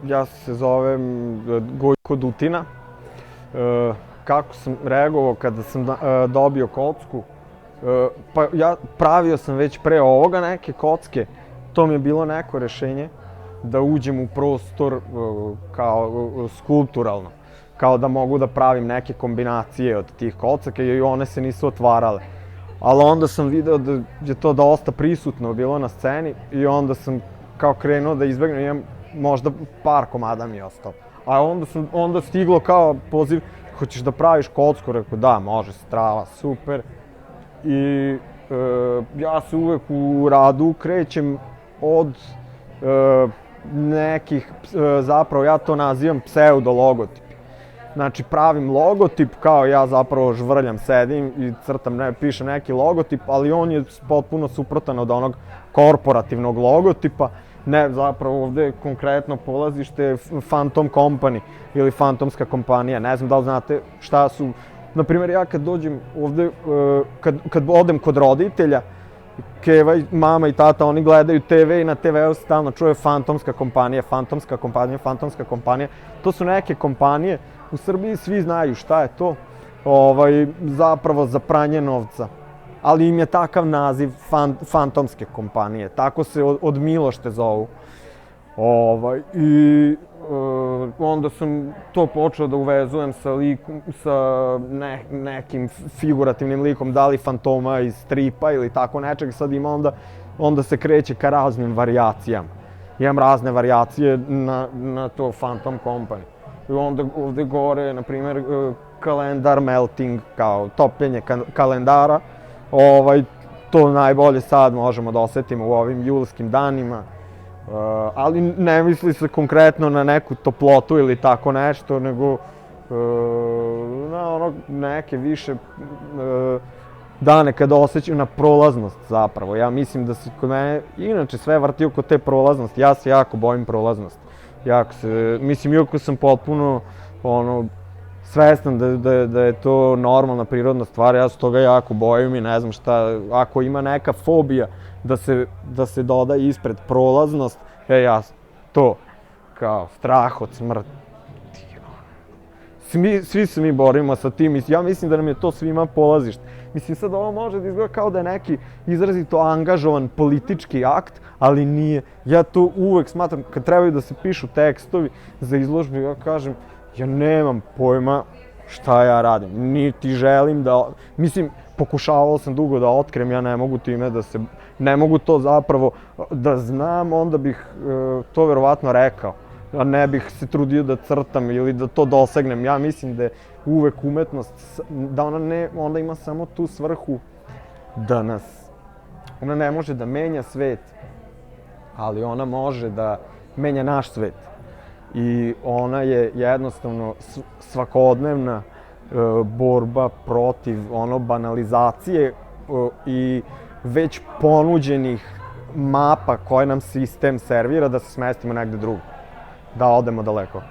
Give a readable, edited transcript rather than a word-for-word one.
Ja se zovem Gojko Dutina. Kako sam reagovao kada sam dobio kocku? Pa ja pravio sam već pre ovoga neke kocke. To mi je bilo neko rešenje da uđem u prostor kao skulpturalno. Kao da mogu da pravim neke kombinacije od tih kocaka i one se nisu otvarale. Ali onda sam video da je to dosta prisutno bilo na sceni i onda sam kao krenuo da izbegnem, imam možda par komada mi je ostao. A onda stiglo kao poziv, hoćeš da praviš kocku? Rekao da, može, strava, super. I ja se uvek u radu krećem od nekih, zapravo ja to nazivam pseudo-logotip. Znači pravim logotip, kao ja zapravo žvrljam, sedim i crtam, pišem neki logotip, ali on je potpuno suprotan od onog korporativnog logotipa. Ne, zapravo ovde konkretno polazište je Phantom Company ili fantomska kompanija. Ne znam da li znate šta su. Naprimjer, ja kad dođem ovde, kad odem kod roditelja, Keva, mama i tata, oni gledaju TV i na TV-u stalno čuje fantomska kompanija, fantomska kompanija, fantomska kompanija. To su neke kompanije, u Srbiji svi znaju šta je to, zapravo za pranje novca. Ali im je takav naziv fantomske kompanije, tako se od Milošte zovu. I onda sam to počeo da uvezujem sa nekim figurativnim likom, da li fantoma iz stripa ili tako nečeg, sad ima onda se kreće ka raznim varijacijama. Imam razne varijacije na to Phantom Company. I onda ovde gore, na primjer, kalendar melting, kao topljenje kalendara. To najbolje sad možemo da osetimo u ovim julskim danima. Ali ne misli se konkretno na neku toplotu ili tako nešto, nego na neke više dane kada osjećam na prolaznost zapravo. Ja mislim da se kod mene inače sve vrti oko te prolaznosti. Ja se jako bojim prolaznosti. Mislim, iako sam potpuno svestan da je to normalna prirodna stvar, ja se toga jako bojim i ne znam šta, ako ima neka fobija da se doda ispred prolaznost, ja to, kao strah od smrti. Svi se mi borimo sa tim, ja mislim da nam je to svima polazište. Mislim, sad ovo može da izgleda kao da je neki izrazito angažovan politički akt, ali nije. Ja to uvek smatram, kad trebaju da se pišu tekstovi za izložbu, ja kažem, ja nemam pojma šta ja radim, niti želim da, mislim, pokušavao sam dugo da otkrijem, ja ne mogu time ne mogu to zapravo da znam, onda bih to verovatno rekao, a ne bih se trudio da crtam ili da to dosegnem. Ja mislim da je uvek umetnost, da ona ima samo tu svrhu da ona ne može da menja svet, ali ona može da menja naš svet. I ona je jednostavno svakodnevna borba protiv banalizacije i već ponuđenih mapa koje nam sistem servira da se smestimo negde drugo, da odemo daleko.